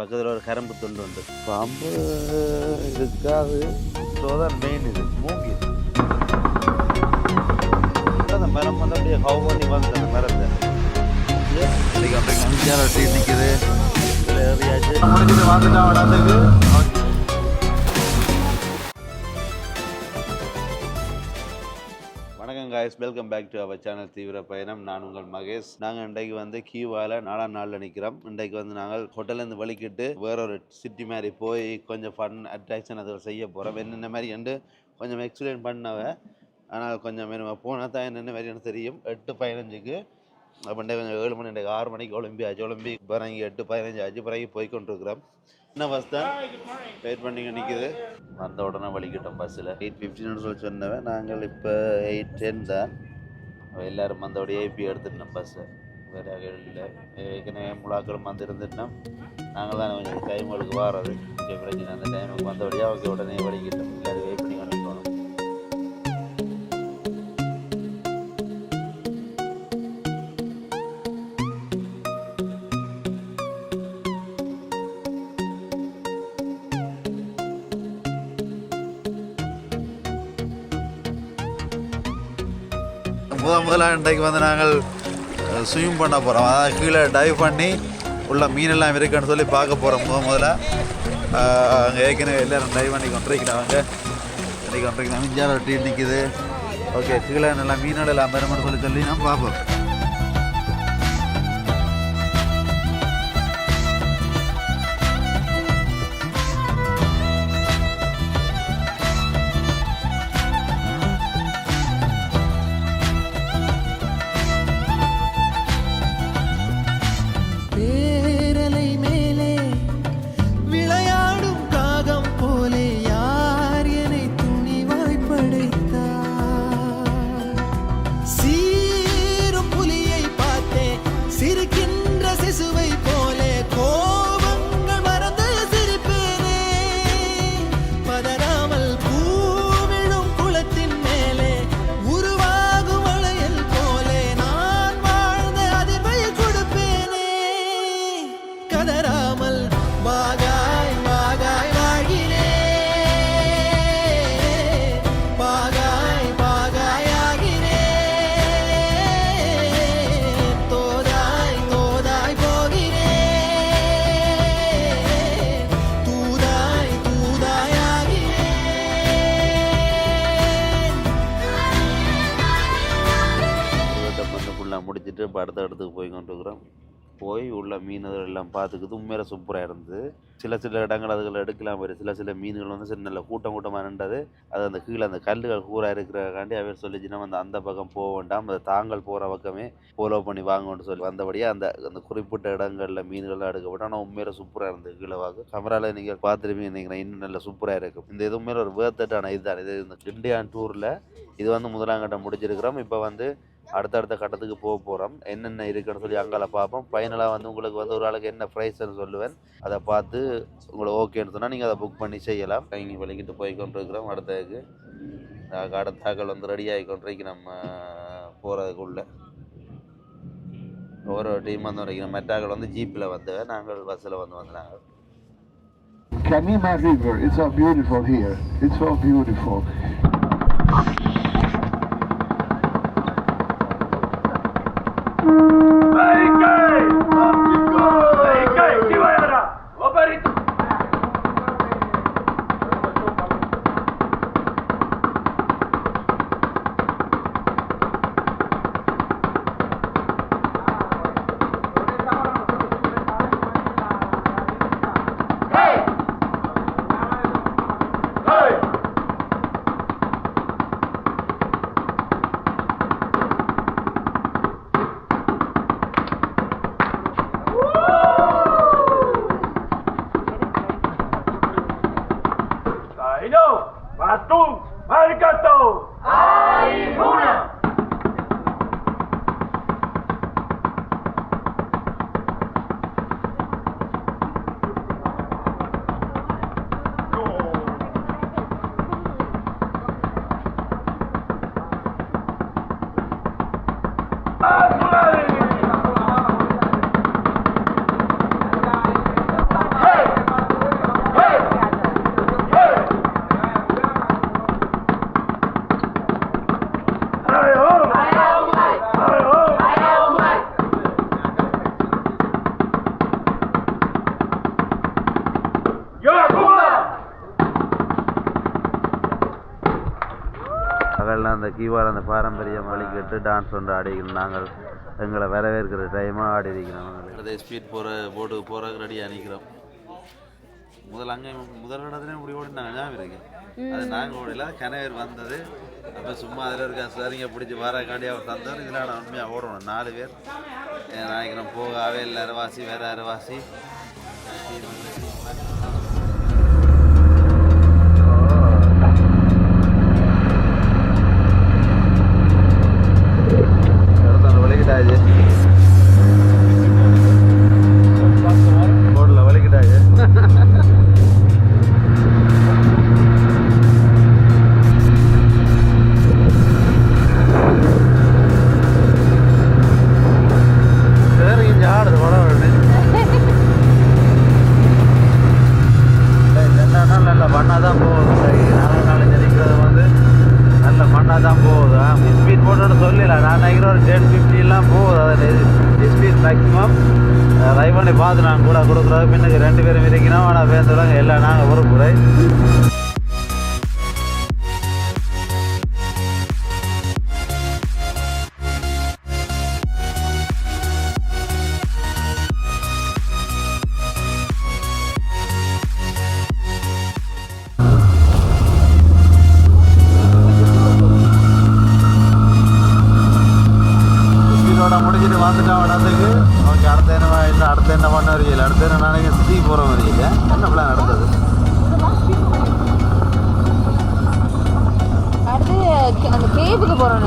பக்கத்தில் ஒரு கரும்பு துண்டு உண்டு. பாம்பு இருக்காது. தான் மெயின் இது மூங்கி. அந்த மரம் வந்து அப்படியே ஹவு பண்ணி வந்து அந்த மரத்தை நிற்கிது. ஏறியாச்சு முடிஞ்சது வந்துட்டா வளர்ந்துக்கு. வணக்கம் guys, welcome back to our channel தீவிர பயணம். நான் உங்கள் மகேஷ். நாங்கள் இன்றைக்கு வந்து கியூவால் 4ஆம் நாளில் நிற்கிறோம். இன்றைக்கு வந்து நாங்கள் ஹோட்டல்லேருந்து வலிக்கிட்டு வேறொரு சிட்டி மாதிரி போய் கொஞ்சம் ஃபன் அட்ராக்ஷன் அதை செய்ய போகிறோம். என்னென்ன மாதிரி என்று கொஞ்சம் எக்ஸ்பிளைன் பண்ணவ. ஆனால் கொஞ்சம் வேணும் போனால் தான் என்னென்ன மாதிரி தெரியும். 8:15க்கு அப்படின்ட்டு கொஞ்சம் 7 மணி 6 மணிக்கு ஒலிம்பி பிறகு 8:15 ஆச்சு. பிறகு போய்கொண்டிருக்கிறோம். என்ன பஸ் தான் வெயிட் பண்ணிங்க நிற்கிது. வந்த உடனே வலிக்கிட்டோம் பஸ்ஸில். 8:15 சொல்லி சொன்னவன். நாங்கள் இப்போ 8:10 தான். எல்லோரும் வந்தோடைய ஏபி எடுத்துட்டோம் பஸ்ஸை. வேறு இல்லை, ஏற்கனவே முழாக்களும் வந்து இருந்துட்டோம். நாங்கள் தான் கொஞ்சம் டைமுகளுக்கு வாரது பிரச்சனை. அந்த டைமுக்கு வந்தபடியாக அவங்க உடனே வலிக்கிட்டோம். எல்லோரும் வெயிட் பண்ணி கொண்டு போகணும். முதலாக இன்றைக்கு வந்து நாங்கள் ஸ்விம் பண்ண போகிறோம். அதாவது கீழே டைவ் பண்ணி உள்ள மீனெல்லாம் இருக்குன்னு சொல்லி பார்க்க போகிறோம். முதல்ல அங்கே ஏற்கனவே எல்லோரும் டைவ் பண்ணி கொண்டிருக்கிறாங்க. இந்தியாவில் டீ நிற்கிது. ஓகே, கீழே நல்லா மீனோட எல்லாம் பெருமைன்னு சொல்லி நம்ம பார்ப்போம். முடிச்சுட்டு இப்போ அடுத்த இடத்துக்கு போய் கொண்டிருக்கிறோம். போய் உள்ள மீன்கள் எல்லாம் பார்த்துக்குது. உண்மையில சூப்பராக இருந்தது. சில இடங்கள் அதுகளை எடுக்கலாம். சில மீன்கள் வந்து சரி நல்ல கூட்டமாக நின்றது. அது அந்த கீழே அந்த கல்லுகள் கூறாக இருக்கிறக்காண்டி அவர் சொல்லிச்சுன்னா வந்து அந்த பக்கம் போக வேண்டாம், அந்த தாங்கள் போகிற பக்கமே ஃபாலோ பண்ணி வாங்கன்னு சொல்லி வந்தபடியே அந்த குறிப்பிட்ட இடங்களில் மீன்கள்லாம் எடுக்கப்பட்டு. ஆனால் உண்மையில சூப்பராக இருந்தது. கீழே வாங்க கேமராவில் நீங்கள் பார்த்துருப்பீங்க. நினைக்கிறேன் இன்னும் நல்ல சூப்பராக இருக்கும். இந்த இது உண்மையில ஒரு வேர்த்தட்டான இதுதான். இது இந்த இண்டியான் டூரில் இது வந்து முதலாம் கட்டம் முடிச்சிருக்கிறோம். இப்போ வந்து அடுத்தடுத்த கட்டத்துக்கு போக போகிறோம். என்னென்ன இருக்குன்னு சொல்லி அங்கே பார்ப்போம். ஃபைனலாக வந்து உங்களுக்கு வந்து ஒரு ஆளுக்கு என்ன ப்ரைஸ்ன்னு சொல்லுவேன். அதை பார்த்து உங்களுக்கு ஓகேன்னு சொன்னால் நீங்கள் அதை புக் பண்ணி செய்யலாம். இங்கே வலிக்கிட்டு போய் கொண்டிருக்கிறோம். அடுத்ததுக்கு அடுத்தாக்கள் வந்து ரெடி ஆகி கொண்டிருக்கு. நம்ம போகிறதுக்குள்ள ஒரு டீம் வந்து வரைக்கும் மெட்டாக்கள் வந்து ஜீப்பில் வந்து நாங்கள் பஸ்ஸில் வந்தாங்க. Kanima River, it's so beautiful here. It's so beautiful. Hey! எல்லாம் அந்த கீவால் அந்த பாரம்பரியம் வழிகட்டு டான்ஸ் ஒன்று ஆடிக்கிறோம். நாங்கள் எங்களை வரவேற்கிற டைமாக ஆடி இருக்கிறோம். அதை ஸ்பீட் போர்டு போகிறதுக்கு ரெடியாக நிற்கிறோம். முதல் இடத்துல இப்படி ஓடினாங்க ஞாபகம் இருக்கு. அது நாங்கள் ஓடல, கனவேர் வந்தது. அப்போ சும்மா அதில் இருக்க சரிங்க பிடிச்சி வரக்காண்டி அவர் தந்தவர். இதில் நான் உண்மையாக ஓடணும் 4 பேர் நினைக்கிறோம். போகவே இல்லை அரவாசி வேற அரவாசி. போர்டில் வலிக்கிட்டாச்சு. நல்ல மண்ணாக தான் போகுது. நாலு நினைக்கிறது வந்து நல்ல மண்ணாக தான் போகுது. ஸ்பீட் போட்டோன்னு சொல்லல, நான் நினைக்கிறேன் ஒரு 10-15 போகுது. அதில் ஸ்பீட் மேக்ஸிமம் ட்ரைவ் பண்ணி பார்த்து நான் கூட கொடுக்குறது. பின்னுக்கு 2 பேரும் இருக்கணும். ஆனால் பேசுகிறாங்க எல்லாம் நாங்கள் ஒரு முறை முடிச்சுட்டு வந்துட்டோம் இடத்துக்கு. ஓகே, அடுத்த என்ன பண்ண வரையில் அடுத்த என்ன நாளைக்கு சிட்டிக்கு போகிற வரையில் என்ன பிளான் நடந்தது? அடுத்து அந்த கேவுக்கு போகிறோம்.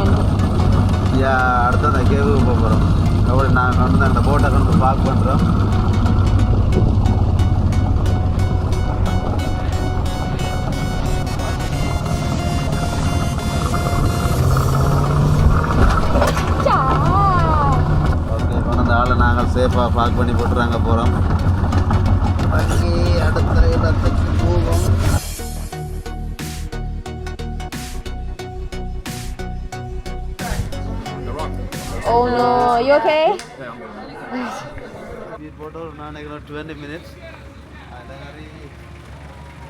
அடுத்து அந்த கேவுக்கு போக போகிறோம். அப்படி நாங்கள் வந்து அந்த போட்டை கொண்டு பார்க் பண்ணுறோம். ஆளை நாங்கள் சேஃபாக பார்க் பண்ணி போட்டுறாங்க போகிறோம். அடுத்த இடத்துக்கு போவோம். Oh no, you okay? Speed போட்டு ஒரு 20 minutes. அதே மாதிரி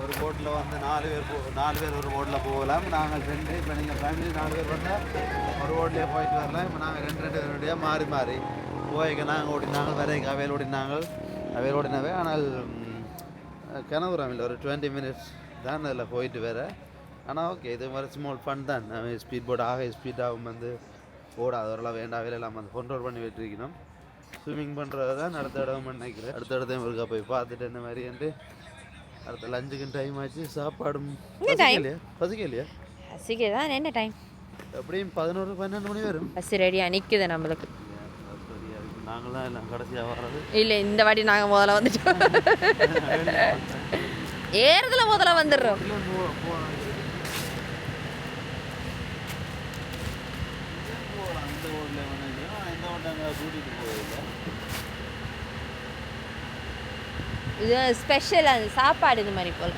ஒரு போட்டில் வந்து 4 பேர் ஒரு போட்டில் போகலாம். நாங்கள் 2 இப்போ நீங்கள் ஃபேமிலி 4 பேர் வந்தால் ஒரு போட்லேயே போயிட்டு வரலாம். இப்போ நாங்கள் 2 பேருடைய மாறி போய்க்க நாங்கள் ஓடினாங்க வரைக்கும் அவையில் ஓடினாவே. ஆனால் கனவுரம் இல்லை, ஒரு 20 minutes தான் அதில் போயிட்டு வேறு. ஆனால் ஓகே, இது மாதிரி ஸ்மால் ஃபன் தான். ஸ்பீட் போர்டு ஸ்பீடாகவும் வந்து ஓடாது, அதெல்லாம் வேண்டாவே எல்லாம் வந்து கண்ட்ரோல் பண்ணி விட்டுருக்கணும். ஸ்விம்மிங் பண்ணுறது தான் அடுத்த இடம் நினைக்கிறேன். அடுத்த இடத்தையும் இருக்கா போய் பார்த்துட்டு என்ன மாதிரி வந்து அடுத்த லஞ்சுக்கு டைம் ஆச்சு. சாப்பாடும் பசிக்கலையா? பசிக்கதான் என்ன டைம்? எப்படியும் 11-12 மணி வரும். பஸ் ரெடியாக நிற்குது நம்மளுக்கு. நாங்கள் தான் எல்லாம் கடைசியாக வர்றது இல்லை, இந்த வாட்டி நாங்கள் முதல்ல வந்துட்டோம். ஏறதுல முதல்ல வந்துடுறோம். இது ஸ்பெஷல் அந்த சாப்பாடு இது மாதிரி போல.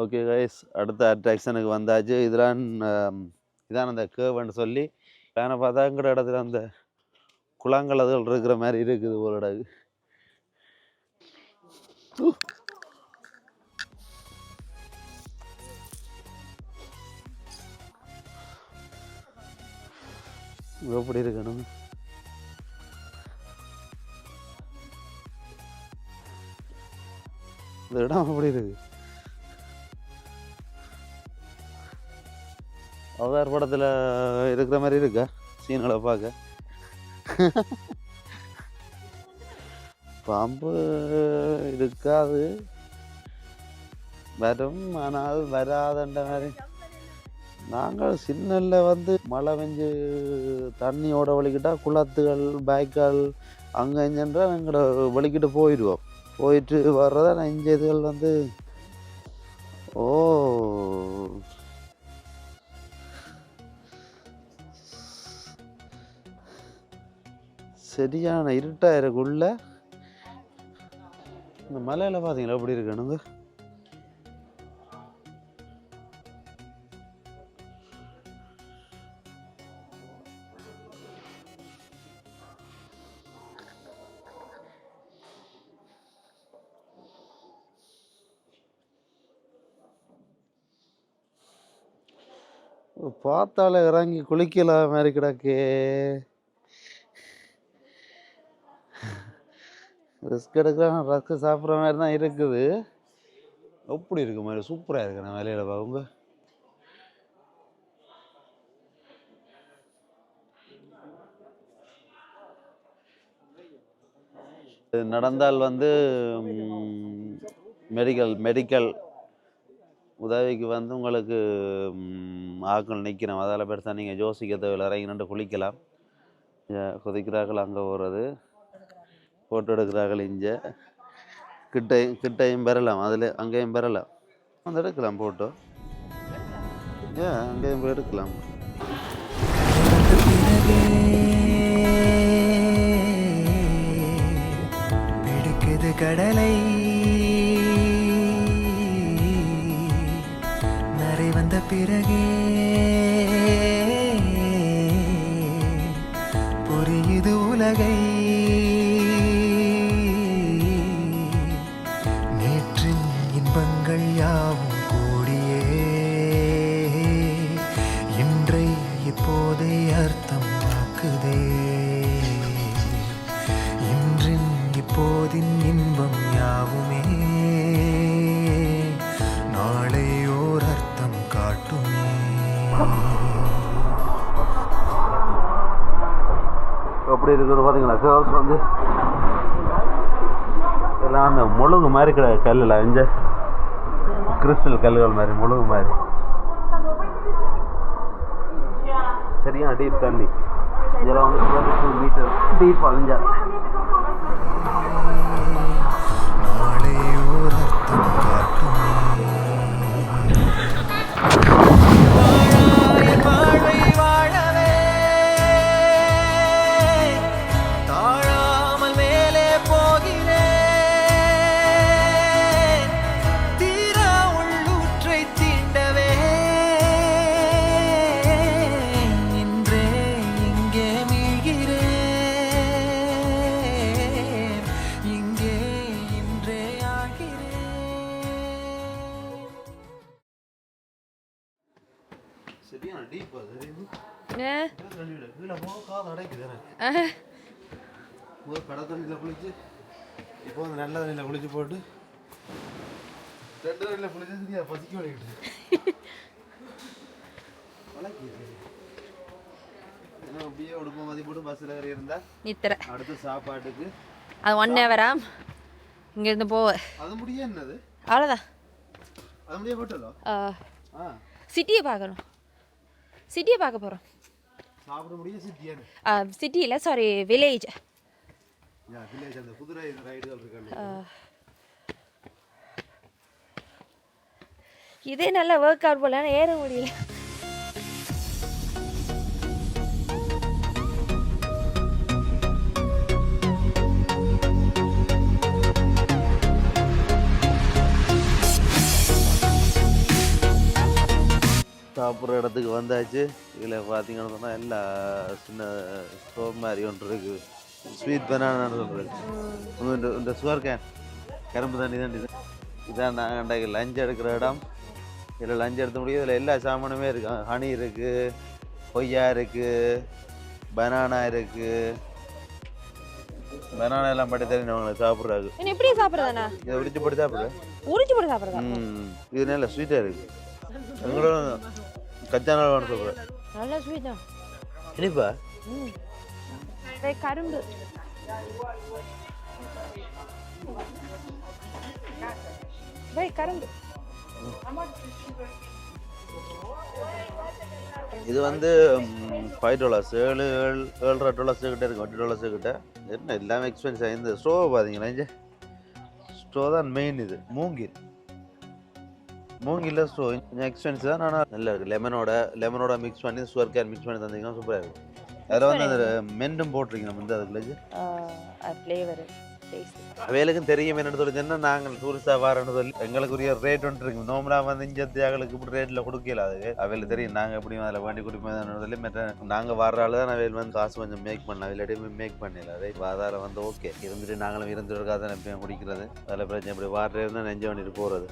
ஓகே கைஸ், அடுத்த அட்ராக்ஷனுக்கு வந்தாச்சு. இதான் அந்த கேவ்னு சொல்லி வேணை பார்த்தாங்கிற இடத்துல அந்த குளங்கலதுகள் இருக்கிற மாதிரி இருக்குது ஒரு இடகு. எப்படி இருக்கணும்? இந்த இடம் எப்படி இருக்கு? அவதார் படத்தில் இருக்கிற மாதிரி இருக்கா சீன்களை பார்க்க? பாம்பு இருக்காது, வரும், ஆனால் வராதன்ற மாதிரி. நாங்கள் சின்னல்ல வந்து மழை பெஞ்சு தண்ணியோட வலிக்கிட்டா குளத்துகள் பேக்கால் அங்கே இங்கென்றால் எங்களோட வலிக்கிட்டு போயிடுவோம். போயிட்டு வர்றதா இஞ்ச இதுகள் வந்து ஓ சரியான இருட்டாயிருக்குள்ள. இந்த மலையில் பார்த்தீங்களா எப்படி இருக்கணுங்க? பார்த்தாலே இறங்கி குளிக்கலாம் மாதிரி கிடக்கே. ரிஸ்க் எடுக்கலாம், ரஸ்க்கு சாப்பிட்ற மாதிரி தான் இருக்குது. எப்படி இருக்கு மாதிரி சூப்பராக இருக்கு. நான் வேலையில் பாருங்க. நடந்தால் வந்து மெடிக்கல் உதவிக்கு வந்து உங்களுக்கு ஆக்கள் நிற்கிறோம். அதால் பெருசாக நீங்கள் யோசிக்க தேவையில்லை. இறங்கி நின்று குளிக்கலாம். குதிக்கிறார்கள் அங்கே போகிறது, ஃபோட்டோ எடுக்கிறார்கள். இங்கே கிட்டையும் பெறலாம், அதில் அங்கேயும் பெறலாம். வந்து எடுக்கலாம் ஃபோட்டோ. அங்கேயும் போய் எடுக்கலாம். பிடிக்குது கடலை நரை வந்த பிறகே புரியுது உலகை. நேற்றின் இன்பங்கள் யாவும் கூடியே இன்றை இப்போதை அர்த்தம் ஆக்குதே. இன்றின் இப்போதின் இன்பம் யாவுமே நாளை ஓர் அர்த்தம் காட்டுமே. எப்படி இருக்குன்னு பார்த்தீங்களா? கேர்ள்ஸ் வந்து எல்லாம் அந்த முழுகு மாதிரி கல்லில் இஞ்ச கிறிஸ்டல் கல்லுகள் மாதிரி முழுகு மாதிரி சரியா டீப் தண்ணி. இதெல்லாம் வந்து 22 மீட்டர் டீப் அழிஞ்சா. நாளை ஓர் அர்த்தம் காட்டுமே. வாழ்வை வாழவே தாழாமல் மேலே போகிறேன். தீரா உள்ளூற்றை தீண்டவே இன்றே இங்கே மீழ்கிறேன். இங்கே இன்றே ஆகிறேன். சரியா டீப் அது கீழே போக காது அடைக்குது. ஒரு கடை தண்ணியில் குளிச்சு இப்போ வந்து நல்ல தண்ணியில் குளிச்சு போட்டு 2 தண்ணியில் குளிச்சு சரியா பசிக்க வலிக்கிட்டு ஏன்னா அப்படியே உடுப்ப மதி போட்டு பஸ்ஸில் ஏறி இருந்தால் நித்திர அடுத்து சாப்பாட்டுக்கு அது 1 ஹவரா இங்கேருந்து போவ. அது முடிய என்னது அவ்வளோதான். அது முடிய போட்டலோ சிட்டியை பார்க்கணும். சிட்டியை பார்க்க போகிறோம். சாப்பிட முடிய சிட்டியானு சிட்டியில் சாரி வில்லேஜ். வில்லேஜ் அந்த குதிரை ரைடுகள் இருக்காங்க. இதே நல்லா ஒர்க் அவுட் போல ஏற முடியல. சாப்பிட்ற இடத்துக்கு வந்தாச்சு. இதில் பார்த்தீங்கன்னு சொன்னால் எல்லா சின்ன ஸ்டோர் மாதிரி ஒன்று இருக்குது. ஸ்வீட் பனானான்னு சொல்கிறது. இந்த சுகர் கேன் கரும்பு தண்ணி தான் இதான் நாங்கள் அன்றைக்கு லஞ்ச் எடுக்கிற இடம். இதில் லஞ்ச் எடுத்த முடியும். இதில் எல்லா சாமானுமே இருக்குது. ஹனி இருக்குது, கொய்யா இருக்குது, பனானா இருக்குது. பனானா எல்லாம் பட்டி தெரியும் அவங்களுக்கு சாப்பிட்றாங்க. எப்படி சாப்பிட்றதாண்ணா? இதை உரிச்சு போட்டு சாப்பிட்றேன். உரிச்சு போட்டு சாப்பிட்றதா? இது நல்லா ஸ்வீட்டாக இருக்குது. எங்களோட கச்சானால் வேணும் சொல்கிறேன். நல்லா ஸ்வீட் தான். இனிப்பா கரும்பு கரும்பு. இது வந்து $5 $7.5 கிட்ட இருக்கு. $20 கிட்ட. என்ன எல்லாமே எக்ஸ்பென்சிவ் ஆகி. இந்த ஸ்டோவை பார்த்தீங்களா? இங்கே ஸ்டோ தான் மெயின். இது மூங்கில் ஸ்டோ கொஞ்சம் எக்ஸ்பென்சிவ் தான். ஆனால் நல்லா இருக்குது. லெமனோட மிக்ஸ் பண்ணி சுகர் கேன் மிக்ஸ் பண்ணி தந்தீங்கன்னா சூப்பராக இருக்கும். அதில் வந்து அந்த மெண்டும் போட்டிருக்கீங்க நம்ம வந்து அதுக்குள்ள ஃப்ளேவர் அவைகளுக்கும் தெரியும் என்னென்னு சொல்லி என்ன நாங்கள் டூரிஸ்டாக வரேன்னு சொல்லி எங்களுக்குரிய ரேட் ஒன்று இருக்கு. நோம்பலாக வந்து இஞ்சத்தியாங்களுக்கு இப்படி ரேட்டில் கொடுக்கல. அது அவையில் தெரியும் நாங்கள் எப்படியும் அதில் வேண்டி கொடுப்போம் சொல்லி மற்ற நாங்கள் வர்ற ஆள் தான் அவையில் வந்து காசு கொஞ்சம் மேக் பண்ணலாம். அவையிலேயுமே மேக் பண்ணல. அதை வாதாரம் வந்து ஓகே இருந்துட்டு நாங்களும் இருந்துருக்காக தான் எப்பயும் குடிக்கிறது. அதில் பிரச்சனை இப்படி வாடுறது இருந்தால் நெஞ்ச வேண்டிட்டு போகிறது.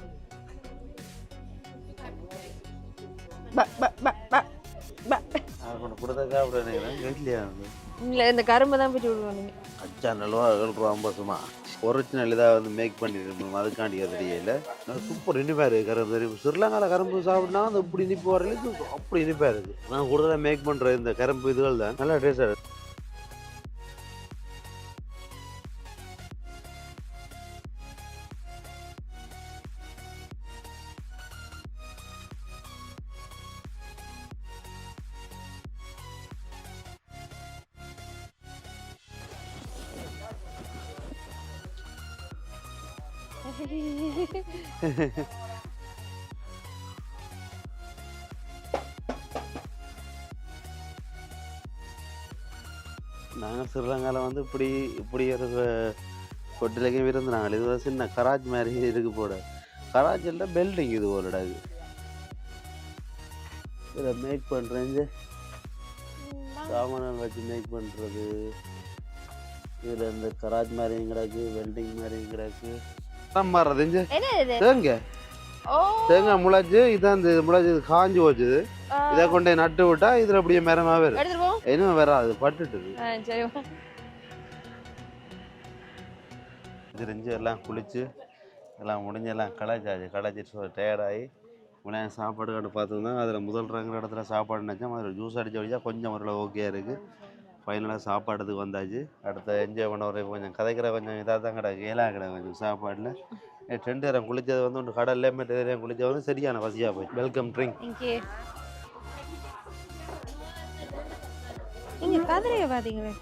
ஒன்று கொடுத்தா சாப்பிட நினைக்கிறேன் வீட்லையா இல்லை இந்த கரும்பு தான் போய் விடுவோம் நீங்கள். அச்சா நல்வா 7 ரூபா ஒரிஜினல் இதாக வந்து மேக் பண்ணிருக்கணும் அதுக்காண்டி தெரியல சூப்பர் இனிப்பாக இருக்குது கரும்பு. ஸ்ரீலங்காவில் கரும்பு சாப்பிட்னா அது இப்படி இனிப்பு வரலுக்கு அப்படி இனிப்பாக இருக்குது. நான் கூடுதலாக மேக் பண்ணுற இந்த கரும்பு இதுகள் தான் நல்லா டேஸ்டாக இருக்குது. நாங்கள் ஸ்ரீலங்காவில் வந்து இப்படி ஒரு ஹோட்டலுக்கும் விருந்துனாங்க. இது வந்து சின்ன கராஜ் மாதிரி இருக்கு போட. கராஜில் பில்டிங் இது போலடா. இது இதை மேக் பண்ணுறேன் சாமான்கள் வச்சு மேக் பண்ணுறது. இதில் இந்த கராஜ் மாதிரியும் கிடக்கு, வெல்டிங் மாதிரியும் கிடக்கு. மாறுறது தேங்க தேங்காய் முளைச்சு இதான் இந்த முளைச்சி காஞ்சி போச்சுது. இதை கொண்டே நட்டு விட்டா இதுல அப்படியே மரமாவே இருக்கு. இனிமே வராது பட்டுட்டு தெரிஞ்சு எல்லாம் குளிச்சு எல்லாம் முடிஞ்சு எல்லாம் களைச்சிட்டு டயர்டாகி முன்னாடி சாப்பாடு காட்டு பார்த்தோம்னா அதில் முதல்றங்கிற இடத்துல சாப்பாடு நினச்சோம். அதில் ஜூஸ் அடிச்சு வச்சா கொஞ்சம் ஒரு ஓகே இருக்குது. ஃபைனலாக சாப்பாடுக்கு வந்தாச்சு. அடுத்த என்ஜாய் பண்ண ஒரு கொஞ்சம் கதைக்கிற கொஞ்சம் இதாக தான் கிடக்கு. ஏழாக கிடக்கு கொஞ்சம் சாப்பாடில். 2 நேரம் குளித்தது வந்து ஒன்று கடல்லே மெட்டு குளித்தது வந்து சரியான வசதியாக போய். Welcome drink. இங்கே கதிரையை பார்த்தீங்களே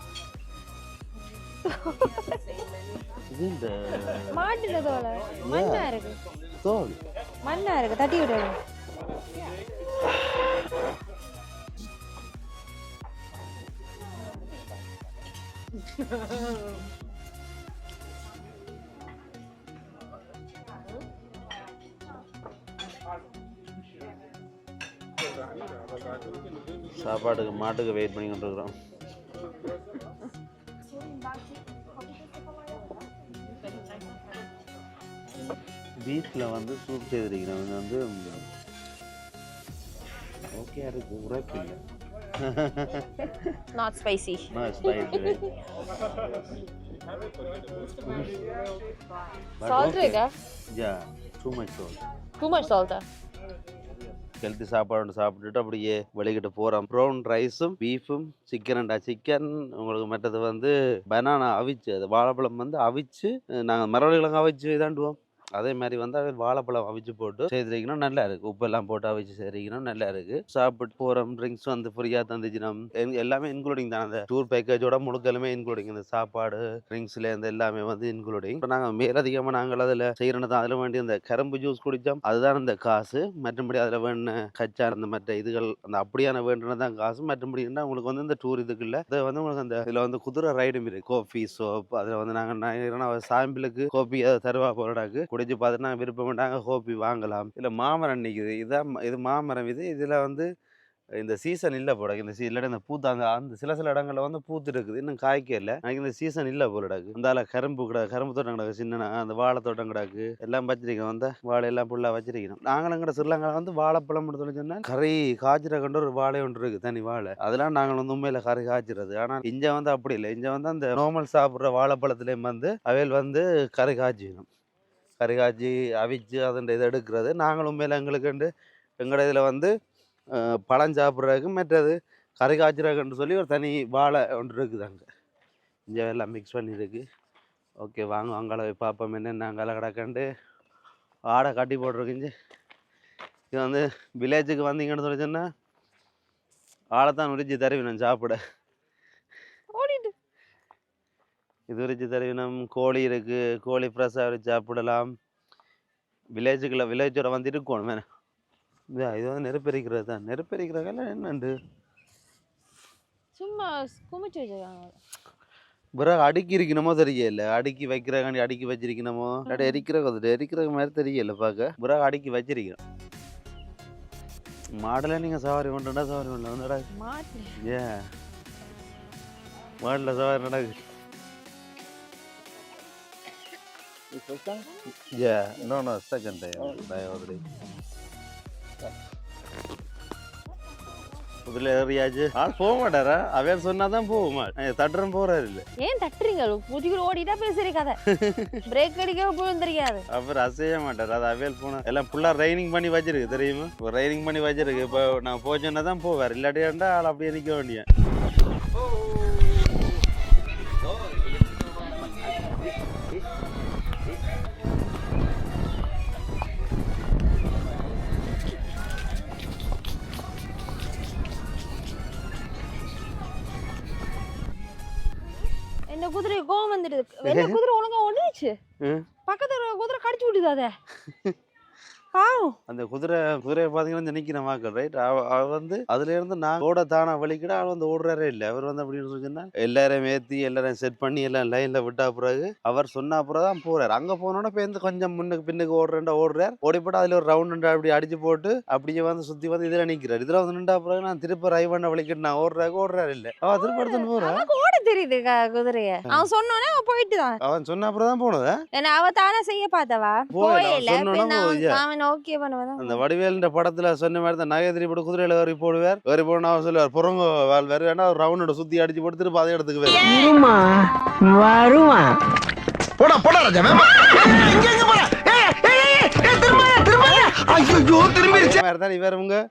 இது இந்த மாட்டுல தோலை மண்ணா இருக்கு. தோல் மண்ணா இருக்கு, தட்டி விடுறது. சாப்பாட்டுக்கு மாட்டுக்கு வெயிட் பண்ணி கொண்டு இருக்கிறோம். பீஃபில் வந்து சூப் செய்திருக்கிறோம். இது வந்து ஓகே இருக்கு, உரைப்பு இல்லை. Not spicy. Not spicy, right? Salt இருக்கா? Yeah, too much salt. Too much salt. Healthy சாப்பாடு சாப்பிட்டுட்டு அப்படியே வெளிக்கிட்டு போகிறோம். ப்ரௌன் ரைஸும் பீஃபும் சிக்கன். உங்களுக்கு மற்றது வந்து பனானா அவிச்சு, அது வாழைப்பழம் வந்து அவிச்சு நாங்கள் மரவள்ளிக்கிழங்கு அவிச்சு இதாண்டுவோம். அதே மாதிரி வந்து அது வாழைப்பழம் அவிச்சு போட்டு செய்திருக்கணும், நல்லா இருக்குது. உப்பெல்லாம் போட்டு அவிச்சு செய்திருக்கணும், நல்லா இருக்குது. சாப்பிட்டு போகிறோம். ட்ரிங்க்ஸ் வந்து ஃப்ரீயாக தந்துச்சுன்னா எல்லாமே இன்க்ளூடிங் தான். அந்த டூர் பேக்கேஜோட முழுக்கலுமே இன்க்ளூடிங். இந்த சாப்பாடு ட்ரிங்க்ஸ்லேருந்து எல்லாமே வந்து இன்க்ளூடிங். இப்போ நாங்கள் மேலதிகமாக நாங்கள் அதில் செய்கிறோன்னு தான். அதில் வேண்டி அந்த கரும்பு ஜூஸ் குடித்தோம், அதுதான் இந்த காசு. மற்றபடி அதில் வேணுன கச்சா அந்த மற்ற இதுகள் அந்த அப்படியான வேண்டுனது தான் காசு. மற்றபடினா உங்களுக்கு வந்து இந்த டூர் இதுக்கு இல்லை. அதை வந்து உங்களுக்கு அந்த இதில் வந்து குதிரை ரைடும் இருக்குது. கோஃபி சோப் அதில் வந்து நாங்கள் சாம்பிளுக்கு கோப்பி அதை தருவா போராடாக்கு குடிச்சு பார்த்துட்டு நாங்கள் விருப்பப்பட்டாங்க கோப்பி வாங்கலாம். இதில் மாமரம் நிற்குது. இது மாமரம். இதில் வந்து இந்த சீசன் இல்லை போட. இல்லாட்டி இந்த பூத்து அந்த சில இடங்களில் வந்து பூத்து இருக்குது, இன்னும் காய்க்க இல்லை. எனக்கு இந்த சீசன் இல்லை போலடாக்கு. அந்த கரும்பு தோட்டம் கிடக்கு, சின்ன அந்த வாழை தோட்டம் கிடக்கு, எல்லாம் வச்சிருக்கோம். அந்த வாழையெல்லாம் ஃபுல்லாக வச்சிருக்கணும். நாங்களும் கூட ஸ்ரீலங்காவில் வந்து வாழைப்பழம் சொல்லி சொன்னால் கறி காய்ச்சிற கண்டு ஒரு வாழை ஒன்று இருக்குது, தனி வாழை. அதெல்லாம் நாங்கள் வந்து உண்மையில் கறி காய்ச்சிறது. ஆனால் இங்கே வந்து அப்படி இல்லை. இங்கே வந்து அந்த நார்மல் சாப்பிட்ற வாழைப்பழத்துலேயும் வந்து அவையில் வந்து கறி காய்ச்சிக்கணும். கறி காய்ச்சி அவிச்சு அதன் இதை எடுக்கிறது. நாங்களும் மேலே எங்களுக்குண்டு எங்களோட இதில் வந்து பழம் சாப்பிட்றதுக்கு மற்றது கறி காய்ச்சிறதுன்னு சொல்லி ஒரு தனி வாழை ஒன்று இருக்குது. அங்கே இங்கே எல்லாம் மிக்ஸ் பண்ணியிருக்கு. ஓகே வாங்க அங்கால போய் பார்ப்போம் என்னென்ன அங்கால கிடக்கண்டு. ஆடை கட்டி போட்டிருக்குங்க. இது வந்து வில்லேஜுக்கு வந்தீங்கன்னு சொல்லி சொன்னால் ஆளைத்தான் உரிச்சு தருவினோம் சாப்பிட. இது உரிச்சு தருவினம். கோழி இருக்குது, கோழி ஃப்ரெஷ்ஷாக உரிச்சு சாப்பிடலாம். வில்லேஜோட வந்து இருக்கணும் வேணா. இது வந்து நெருப்பெரிக்கிறது தான். நெருப்பெரிக்கிறதெல்லாம் என்னண்டு சும்மா குமிச்சு வச்சிருக்காங்க. பிறகு அடுக்கி இருக்கணுமோ தெரியல. அடுக்கி வைக்கிறக்காண்டி அடுக்கி வச்சிருக்கணுமோ இல்லாட்டி எரிக்கிற மாதிரி தெரியல பார்க்க. பிறகு அடுக்கி வச்சிருக்கணும். மாடல நீங்கள் சவாரி பண்ணுறா சவாரி பண்ணலாம் வந்தடா. ஏன் மாடல சவாரி நடக்கு? Yeah, no, second day. I already. இதுல ஏறியாச்சு ஆள் போக மாட்டாரா அவர் சொன்னாதான் போகுமா தட்டுறன் போறாரு இல்ல ஏன் தட்டுறீங்க பூச்சிக்குள்ள ஓடிட்டா பேசுறீ கதை பிரேக் அடிக்க போயும் தெரியாது அவர் அசைய மாட்டார் அது அவையல் போனா எல்லாம் ஃபுல்லா ரைனிங் பண்ணி வச்சிருக்கு தெரியுமா ரைனிங் பண்ணி வச்சிருக்கு இப்போ நான் போச்சேன்னா தான் போவார் இல்லாட்டியாண்டா ஆள் அப்படியே நிக்க வேண்டிய என்ன குதிரை கோவம் வந்துடுது வெள்ள குதிரை ஒழுங்கா ஓடிச்சு பக்கத்துல குதிரை கடிச்சு விட்டுது அதை அந்த குதிரையை பாத்தீங்கன்னா நிக்கிற மாக்கள் ரைட் அவ வந்து அதுல இருந்து நான் ஓட தானா வலிக்கிட அவள் வந்து ஓடுறாரே இல்லை அவர் வந்து அப்படின்னு சொன்னா எல்லாரையும் ஏத்தி எல்லாரையும் செட் பண்ணி எல்லாம் லைன்ல விட்டா பிறகு அவர் சொன்னா பிறகு தான் போறாரு அங்க போனோன்னா பேருந்து கொஞ்சம் முன்னுக்கு பின்னுக்கு ஓடுறார் ஓடிப்பட்டு அதுல ஒரு ரவுண்ட் அப்படி அடிச்சு போட்டு அப்படியே வந்து சுத்தி வந்து இதுல நிக்கிறாரு இதுல வந்து நின்றா பிறகு நான் திருப்பி ரைவண்ண வலிக்கிட்டு நான் ஓடுறாரு இல்ல அவ திருப்பி எடுத்துன்னு போறா ஓட தெரியுது குதிரைய அவன் சொன்னோன்னே அவன் போயிட்டு தான் அவன் சொன்ன அப்புறம் தான் போனதா ஏன்னா அவ தானே செய்ய பார்த்தவா போயில ஓகே பண்ணுவதா அந்த வடிவேலுன்ற படத்துல சொன்ன மாதிரி தான் நகைத்திரி போட்டு குதிரையில ஏறி போடுவார் அவர் சொல்லுவார் புறங்க வேற வேணா ஒரு ரவுண்டோட சுத்தி அடிச்சு போட்டு திரும்ப அதே இடத்துக்கு வருவான் போடா போடா ராஜா வேமா எங்க போற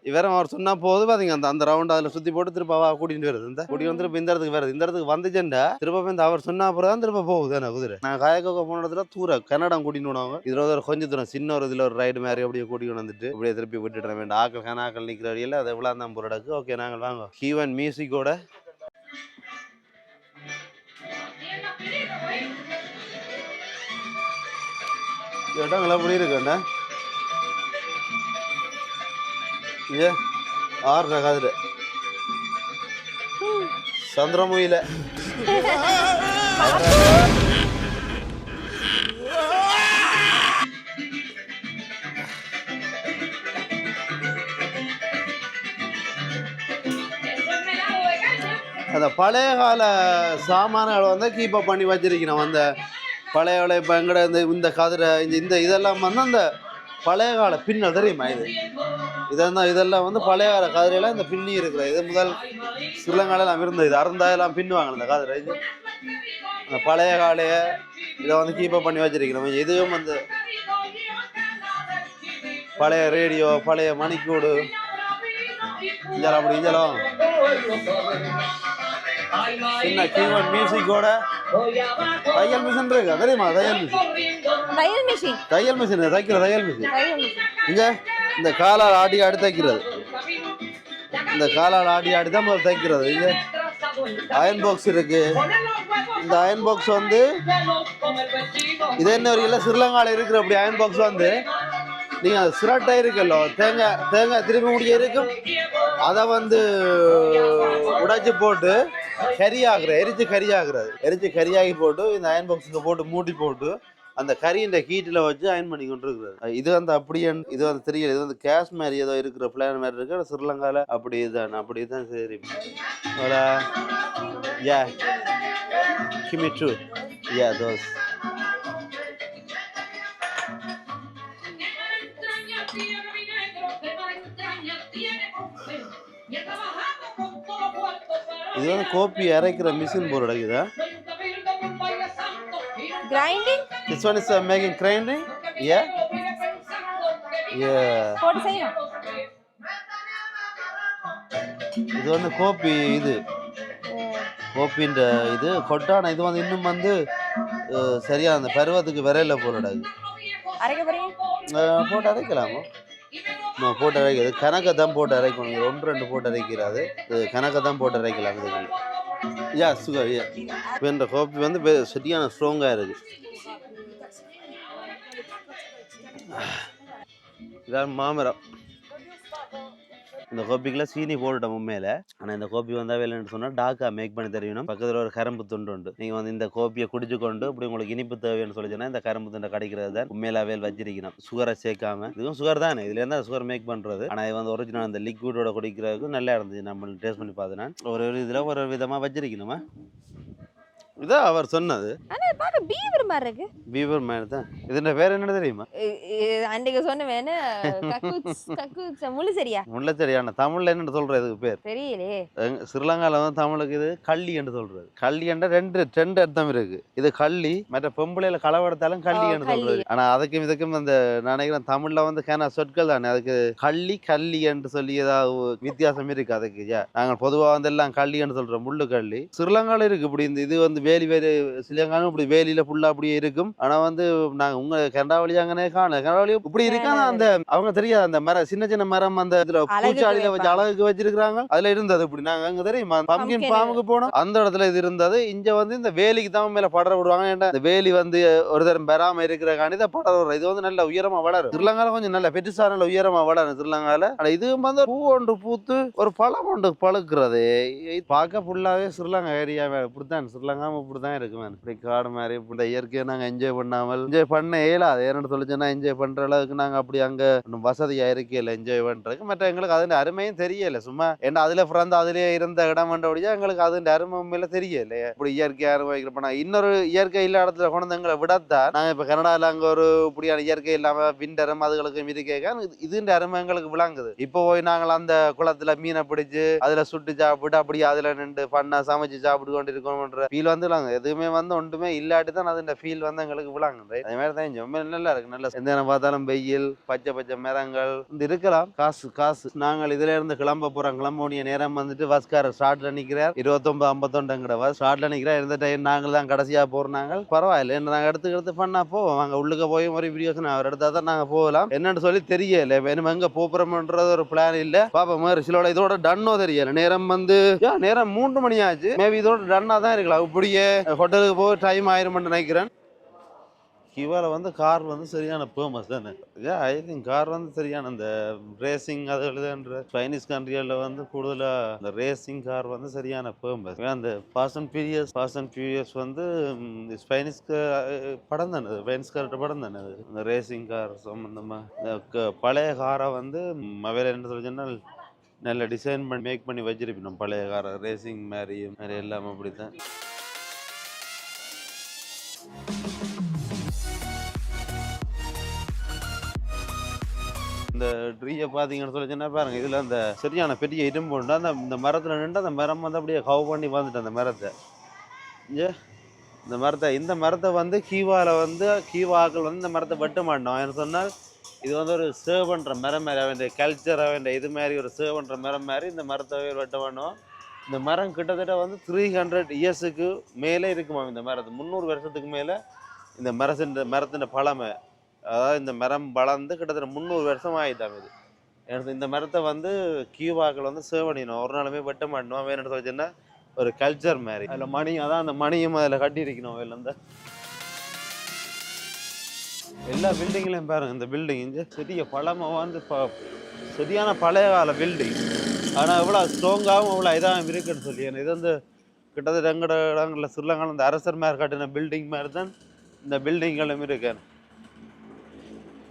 இவரும் அவர் சொன்னா போது பாத்தீங்க அந்த ரவுண்ட் அதுல சுத்தி போட்டு திருப்ப அவ கூட்டிட்டு வருது இந்த கூட்டி வந்து இந்த இடத்துக்கு வருது இந்த இடத்துக்கு வந்துச்சேன்டா திருப்ப இந்த அவர் சொன்னா அப்புறம் தான் திருப்ப போகுது குதிரை நான் காயக்கோக்க போன இடத்துல தூரம் கன்னடா கூட்டிட்டு போனவங்க இதுல ஒரு கொஞ்சம் தூரம் சின்ன ஒரு இதுல ஒரு ரைடு மாதிரி அப்படியே கூட்டிட்டு வந்துட்டு அப்படியே திருப்பி விட்டுட்டு வேண்டாம் ஆக்கள் நிக்கிற வழியில அதை எவ்வளவு தான் போராடக்கு ஓகே நாங்கள் வாங்க ஹீவன் மியூசிக்கோட இடங்கள் அப்படி இருக்குண்ணா ஏ ஆறு கதிர சந்திரமுயில அந்த பழைய கால சாமான்களை வந்து கீப் அப் பண்ணி வச்சிருக்கணும் அந்த பழைய இப்போ எங்கட இந்த கதிரை இந்த இதெல்லாம் வந்து அந்த பழைய கால பின்னல் தெரியுமா இதெல்லாம் வந்து பழைய கால கதிரையெல்லாம் இந்த பின்னி இருக்கிற இது முதல் சிலங்காலெல்லாம் இருந்தது இது அருந்தாயெல்லாம் பின்னுவாங்க இந்த கதிரை இது அந்த பழைய காலைய இதை வந்து கீப்பப் பண்ணி வச்சிருக்கிறோம் இதுவும் வந்து பழைய ரேடியோ பழைய மணிக்கூடு இஞ்சலாம் அப்படி இஞ்சலாம் சின்ன கீவன் மியூசிக்கோட தையல் மிஷின் இருக்கா தெரியுமா தையல் மிஷின் இங்க இந்த காலால் ஆடி தைக்கிறது இந்த காலால் ஆடி தான் முதல் தைக்கிறது இங்க அயன் பாக்ஸ் இருக்கு இந்த அயன் பாக்ஸ் வந்து இது என்ன ஒரு ஸ்ரீலங்கால இருக்கிற அப்படி அயன் பாக்ஸ் வந்து நீங்க சிரட்டை இருக்குல்ல தேங்காய் திருப்பி முடிய இருக்கும் அதை வந்து உடைச்சு போட்டு எரிச்சு கரியாகி போட்டு இந்த அயன் பாக்ஸுக்கு போட்டு மூடி போட்டு அந்த கறி இந்த ஹீட்டில் வச்சு அயன் பண்ணி கொண்டு இருக்கிறது இது வந்து அப்படியே இது வந்து தெரியல இது வந்து கேஷ் மாதிரி ஏதோ இருக்கிற பிளான் மாதிரி இருக்கு ஸ்ரீலங்கால அப்படிதான் சரி யா கிமி ட்ரூ யா தோஸ் இது வந்து கோப்பி அரைக்கிற மிஷின் போர் அடைக்குதா grinding this one is making grinding yeah போட்டு செய்யணும் இது வந்து கோப்பி இது கோப்பின்ற இது கொட்டான இது வந்து இன்னும் வந்து சரியா அந்த பருவத்துக்கு விரையில போராடாது அரைக்க போறீங்க போட்டு அரைக்கலாமா நான் போட்டு அரைக்கிறது கணக்கை தான் போட்டு அரைக்கணும் 1-2 போட்டு அரைக்கிறாது கணக்கை தான் போட்டு அரைக்கலாம் இதுக்கு யா சுகர் யா இப்போ இந்த கோப்பி வந்து சரியான ஸ்ட்ராங்காக இருக்கு இதான் மாமரம் இந்த கோப்பிக்கெல்லாம் சீனி போட்டுட்டோம் உண்மையில ஆனால் இந்த கோப்பி வந்தால் வேலைன்னு சொன்னால் டாக்கா மேக் பண்ணி தெரியணும் பக்கத்தில் ஒரு கரும்பு துண்டு உண்டு நீங்கள் வந்து இந்த கோப்பியை குடிச்சு கொண்டு இப்படி உங்களுக்கு இனிப்பு தேவைன்னு சொல்லிச்சுன்னா இந்த கரும்பு துண்டை கிடைக்கிறது தான் உண்மையில வேல் வச்சிருக்கணும் சுகரை சேர்க்காம இதுவும் சுகர் தானே இதுல இருந்தால் சுகர் மேக் பண்ணுறது ஆனால் இது வந்து ஒரிஜினல் அந்த லிக்விடோட குடிக்கிறதுக்கு நல்லா இருந்துச்சு நம்ம டேஸ்ட் பண்ணி பார்த்தேன் ஒரு இதில் ஒரு விதமாக வச்சிருக்கணுமா இதான் அவர் சொன்னது. ஆனா இது பார்க்க பீவர் மாதிரி இருக்கு. பீவர் மாதிரி தான். இதோட பேர் என்ன தெரியுமா? அன்றைக்கு சொன்ன வேணு கக்கூஸ் முள்ளு சரியா முள்ளச்செடியான தமிழ்ல என்ன சொல்றது இதுக்கு பேர் தெரியலே. ஸ்ரீலங்கால வந்து தமிழுக்கு இது கள்ளி என்று சொல்றது. கள்ளி என்ற ரெண்டு அர்த்தம் இருக்கு. இது கள்ளி, மற்ற பொம்பளையில களவெடுத்தாலும் கள்ளி என்று சொல்றது. ஆனா அதுக்கும் இதுக்கும் அந்த நினைக்கிறேன் தமிழ்ல வந்து கேன சொற்கள் தானே. அதுக்கு கள்ளி என்று சொல்லி ஏதாவது வித்தியாசம் இருக்கு. அதுக்கு நாங்கள் பொதுவா வந்து எல்லாம் கள்ளி என்று சொல்றோம். முள்ளு கள்ளி ஸ்ரீலங்கால இருக்கு. இப்படி இந்த இது வந்து வேலி ஸ்ரீலங்காலும் இப்படி வேலியில ஃபுல்லா அப்படியே இருக்கும். ஆனா வந்து நாங்க உங்க கனடா வழியாங்கனே கனடா வழி இப்படி இருக்காங்க. அந்த அவங்க தெரியாது அந்த மரம், சின்ன சின்ன மரம் அந்த இதுல பூச்சாடியில வச்சு அழகுக்கு வச்சிருக்காங்க. அதுல இருந்தது இப்படி. நாங்க அங்க தெரியுமா பம்கின் பாம்புக்கு போனோம், அந்த இடத்துல இது இருந்தது. இங்க வந்து இந்த வேலிக்கு தான் மேல படர விடுவாங்க. ஏன்டா இந்த வேலி வந்து ஒரு தரம் பெறாம இருக்கிற காணி தான் படர விடுற. இது வந்து நல்ல உயரமா வளரும். ஸ்ரீலங்கால கொஞ்சம் நல்ல பெருசா நல்ல உயரமா வளரும் ஸ்ரீலங்கால. ஆனா இது வந்து பூ ஒன்று பூத்து ஒரு பழம் ஒன்று பழுக்கிறது. பார்க்க ஃபுல்லாவே ஸ்ரீலங்கா ஏரியாவே இப்படித்தான். ஸ்ரீலங்கா இப்படிதான் இருக்கு. இப்படி காடு மாதிரி இப்படி இயற்கையை நாங்க என்ஜாய் பண்ண இயலாது. ஏன்னு சொல்லிச்சுன்னா என்ஜாய் பண்ற அளவுக்கு நாங்க அப்படி அங்க வசதியா இருக்கல என்ஜாய் பண்றதுக்கு. மற்ற எங்களுக்கு அதன் அருமையும் தெரியல. சும்மா என்ன அதுல பிறந்த அதுலயே இருந்த இடம் பண்றபடியா எங்களுக்கு அதன் அருமை உண்மையில தெரியல. இப்படி இயற்கை அனுபவிக்கிறப்ப இன்னொரு இயற்கை இல்ல இடத்துல கொண்டு எங்களை விடத்தான் நாங்க இப்ப கனடால அங்க ஒரு இப்படியான இயற்கை இல்லாம விண்டரும் அதுகளுக்கு இருக்கேன். இதுன்ற அருமை எங்களுக்கு விளங்குது. இப்போ போய் நாங்கள் அந்த குளத்துல மீனை பிடிச்சு அதுல சுட்டு சாப்பிட்டு அப்படி அதுல நின்று பண்ண சமைச்சு சாப்பிட்டு கொண்டு இருக்கோம்ன்ற ஃபீல் வந்து எதுவுமே வந்து ஒன்றுமே இல்லாட்டி தான் அது ஃபீல் வந்து எங்களுக்கு விளங்குது. அதே மாதிரி தான் ரொம்ப நல்லா இருக்கு. நல்ல எந்த நேரம் பார்த்தாலும் வெயில், பச்சை மரங்கள் இருக்கலாம். காசு நாங்கள் இதுல இருந்து கிளம்ப போறோம். கிளம்புடைய நேரம் வந்துட்டு பஸ்காரர் ஸ்டார்ட்ல நிக்கிறார். 29:51 ஸ்டார்ட்ல நிக்கிறார். இருந்த டைம் நாங்கள் தான் கடைசியா போறாங்க. பரவாயில்ல, என்ன நாங்க எடுத்து பண்ணா போவோம். அங்க உள்ளுக்க போய் ஒரு வீடியோஸ் அவர் எடுத்தா தான் நாங்க போகலாம். என்னன்னு சொல்லி தெரியல. வேணும் எங்க போறோம்ன்றது ஒரு பிளான் இல்ல. பாப்பா மாதிரி சிலோட இதோட டன்னோ தெரியல. நேரம் வந்து நேரம் 3 மணி ஆச்சு. மேபி இதோட டன்னா தான் இருக்கலாம். இப்படியே ஹோட்டலுக்கு போய் டைம் ஆயிரம் நினைக்கிறேன். கிவால வந்து கார் வந்து சரியான ஃபேமஸ் தானே. ஐ திங்க் கார் வந்து சரியான அந்த ரேசிங் அது எழுதுன்ற சைனீஸ் கண்ட்ரியில் வந்து கூடுதலாக அந்த ரேசிங் கார் வந்து சரியான ஃபேமஸ். அந்த ஃபாஸ்ட் அண்ட் ஃபியூரியஸ் வந்து ஸ்பைனிஷ்க்கு படம் தானே, ஸ்பைனிஷ் கார்ட்ட படம் தானே அது. அந்த ரேசிங் கார் சம்மந்தமாக பழைய காரை வந்து அவையில் என்ன சொல்லிச்சுன்னா நல்ல டிசைன் பண்ணி மேக் பண்ணி வச்சிருப்போம். பழைய காரை ரேசிங் மாதிரி எல்லாமே அப்படி தான். இந்த ட்ரீயை பார்த்தீங்கன்னு சொல்லிச்சுன்னா பாருங்க, இதில் அந்த சரியான பெரிய இரும்பு உண்டு. இந்த மரத்தில் நின்று அந்த மரம் வந்து அப்படியே கவ் பண்ணி வந்துட்டு அந்த மரத்தை இந்த மரத்தை வந்து கீவாக்கள் வந்து இந்த மரத்தை வெட்ட மாட்டோம். என்ன சொன்னால் இது வந்து ஒரு சேவ் பண்ணுற மரம் மாதிரி, அவன் கல்ச்சர் அவன் இது மாதிரி ஒரு சேவ் பண்ணுற மரம் மாதிரி இந்த மரத்தை வெட்ட மாட்டோம். இந்த மரம் கிட்டத்தட்ட வந்து 300 இயர்ஸுக்கு மேலே இருக்குமா. இந்த மரத்து 300 வருஷத்துக்கு மேலே இந்த மரத்தின் பழமை, அதாவது இந்த மரம் வளர்ந்து கிட்டத்தட்ட 300 வருஷம் ஆகிட்டாங்க. இது எனக்கு இந்த மரத்தை வந்து கியூபாக்கள் வந்து சேவ் பண்ணிடணும். ஒரு நாளுமே வெட்ட மாட்டணும். அவன் என்ன சொல்லிச்சுன்னா ஒரு கல்ச்சர் மாதிரி. அதில் மணி, அதான் அந்த மணியும் அதில் கட்டியிருக்கணும். அதில் இந்த எல்லா பில்டிங்லையும் பாருங்க. இந்த பில்டிங் இங்கே பெரிய பழமை வந்து சரியான பழைய கால பில்டிங். ஆனால் இவ்வளோ ஸ்ட்ராங்காகவும் இவ்வளோ இதாகவும் இருக்குன்னு சொல்லி இது வந்து கிட்டத்தட்ட எங்கட இடங்களில் ஸ்ரீலங்காவில் இந்த அரசர் மாதிரி கட்டின பில்டிங் மாதிரி தான் இந்த பில்டிங்களும் இருக்கேன்.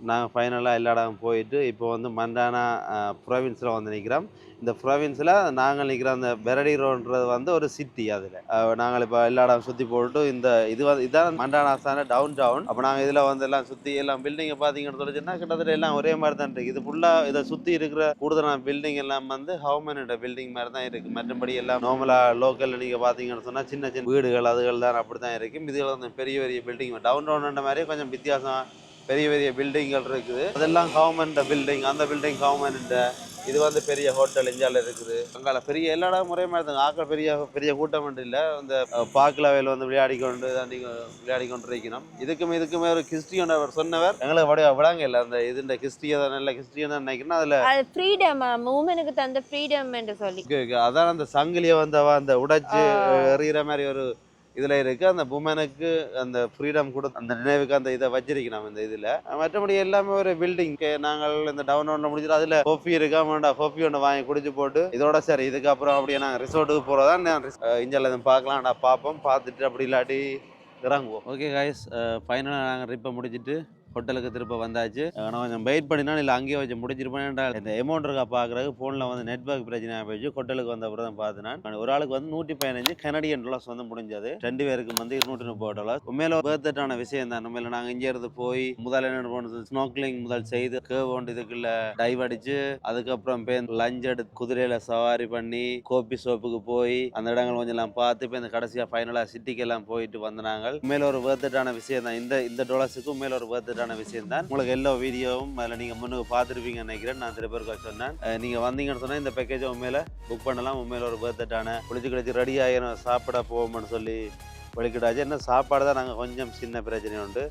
நாங்கள் ஃபைனலாக எல்லா இடம் போயிட்டு இப்போ வந்து மண்டானா ப்ரொவின்ஸில் வந்து நிற்கிறோம். இந்த ப்ரொவின்ஸில் நாங்கள் நிற்கிற அந்த பெரடிரோன்றது வந்து ஒரு சிட்டி. அதில் நாங்கள் இப்போ எல்லா இடம் சுற்றி போட்டு இதுதான் மண்டானாஸான டவுன் டவுன். அப்போ நாங்கள் இதில் வந்து எல்லாம் சுற்றி எல்லாம் பில்டிங்கை பார்த்தீங்கன்னு சொல்லிச்சுன்னா கிட்டத்தட்ட எல்லாம் ஒரே மாதிரி தான் இருக்குது. இது ஃபுல்லாக இதை சுற்றி இருக்கிற கூடுதலான பில்டிங் எல்லாம் வந்து ஹவுமனோட பில்டிங் மாதிரி தான் இருக்குது. மற்றபடி எல்லாம் நார்மலாக லோக்கலில் நீங்கள் பார்த்தீங்கன்னு சொன்னால் சின்ன சின்ன வீடுகள் அதுகள் தான் அப்படி தான் இருக்குது. இதில் வந்து பெரிய பில்டிங் டவுன் டவுன்ற மாதிரியே கொஞ்சம் வித்தியாசம் பெரிய பில்டிங்கள் இருக்குது. அதெல்லாம் கவர்மெண்ட் பில்டிங். அந்த பில்டிங் கவர்மெண்ட். இது வந்து பெரிய ஹோட்டல் இந்தியாவில் இருக்குது. அங்கே பெரிய எல்லா இடம் முறையுமா இருந்தாங்க. ஆக்கள் பெரிய கூட்டம் இல்லை. அந்த பார்க்கில் வயல் வந்து விளையாடி கொண்டு இருக்கணும். இதுக்குமே ஒரு கிறிஸ்டியன் அவர் சொன்னவர் எங்களுக்கு விடாங்க இல்லை. அந்த இதுன்ற கிறிஸ்டியை தான் நல்ல கிறிஸ்டியன் தான் நினைக்கிறேன். அதில் ஃப்ரீடம் உமனுக்கு தந்த ஃப்ரீடம் என்று சொல்லி அதான் அந்த சங்கிலியை வந்து அந்த உடைச்சு எறிகிற மாதிரி ஒரு இதில் இருக்குது. அந்த உமனுக்கு அந்த ஃப்ரீடம் கூட அந்த நினைவுக்கு அந்த இதை வச்சிருக்கணும் இந்த இதில். மற்றபடி எல்லாமே ஒரு பில்டிங். நாங்கள் இந்த டவுன் டவுனில் முடிஞ்சிடும். அதில் காஃபி இருக்கா வேண்டாம், காஃபி ஒன்று வாங்கி குடிச்சு போட்டு இதோட சரி இதுக்கப்புறம் அப்படியே நாங்கள் ரிசோர்ட்டுக்கு போகிறதான் நான் இந்தியாவில் எதுவும் பார்க்கலாம். நான் பார்ப்போம். பார்த்துட்டு அப்படி இல்லாட்டி இறங்குவோம். ஓகே காய்ஸ், ஃபைனலாக நாங்கள் ட்ரிப்பை முடிச்சுட்டு ஹோட்டலுக்கு திரும்ப வந்தாச்சு. நான் கொஞ்சம் வெயிட் பண்ணினா இல்லை அங்கேயே வச்சு முடிச்சிருப்பேன். இந்த அமௌண்ட் இருக்கா பார்க்குறதுக்கு ஃபோனில் வந்து நெட்வொர்க் பிரச்சனையாக போயிடுச்சு. ஹோட்டலுக்கு வந்த அப்புறம் தான் பார்த்து நான் ஒரு ஆளுக்கு வந்து 115 கனடியன் டாலர்ஸ் வந்து முடிஞ்சது. 2 பேருக்கு வந்து $230. உண்மையில வேர்த்தான விஷயம் தான். உண்மையில நாங்கள் இங்கே இருந்து போய் முதல் என்ன போனது ஸ்னோக்லிங் முதல் செய்து கேவ் ஒன்று இதுக்குள்ள டைவ் அடிச்சு அதுக்கப்புறம் லஞ்ச் எடுத்து குதிரையில சவாரி பண்ணி கோபி சோப்புக்கு போய் அந்த இடங்கள் கொஞ்சம் எல்லாம் பார்த்து இப்போ இந்த கடைசியாக ஃபைனலாக சிட்டிக்கு எல்லாம் போயிட்டு வந்தாங்க. உண்மையில ஒரு வேர்த்தான விஷயம் தான். இந்த டாலர்ஸுக்கு உண்மையில ஒரு வேர்த்தான விஷயம் தான். உங்களுக்கு எல்லா வீடியோவும் அதில் நீங்கள் முன்னுக்கு பார்த்துருப்பீங்கன்னு நினைக்கிறேன். நான் 3 பேருக்கு சொன்னேன். நீங்கள் வந்தீங்கன்னு சொன்னால் இந்த பேக்கேஜை உண்மையில புக் பண்ணலாம். உண்மையில ஒரு வேர்த்தான குளிச்சு கிடச்சி ரெடி ஆகிடும் சாப்பிட போவோம்னு சொல்லி வெளிக்கிட்டாச்சு. என்ன சாப்பாடு தான் நாங்கள் கொஞ்சம் சின்ன பிரச்சனை உண்டு.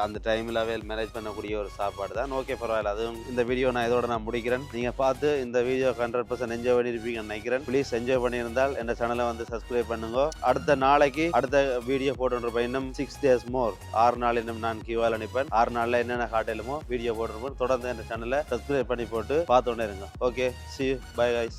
அந்த டைமில் மேனேஜ் பண்ணக்கூடிய ஒரு சாப்பாடு தான். ஓகே பரவாயில்ல. அதுவும் இந்த வீடியோ நான் இதோட நான் முடிக்கிறேன். நீங்கள் பார்த்து இந்த வீடியோ 100% என்ஜாய் பண்ணியிருப்பீங்கன்னு நினைக்கிறேன். ப்ளீஸ் என்ஜாய் பண்ணியிருந்தால் இந்த சேனலை வந்து சப்ஸ்கிரைப் பண்ணுங்க. அடுத்த நாளைக்கு அடுத்த வீடியோ போட்டுருப்பேன். இன்னும் 6 days more 6 நாள் இன்னும் நான் கியூவால் அனுப்பேன். 6 நாளில் என்னென்ன காட்டையிலுமோ வீடியோ போட்டுருப்போம். தொடர்ந்து இந்த சேனலை சப்ஸ்கிரைப் பண்ணி போட்டு பார்த்துட்டே இருங்க. Okay, see you, bye guys.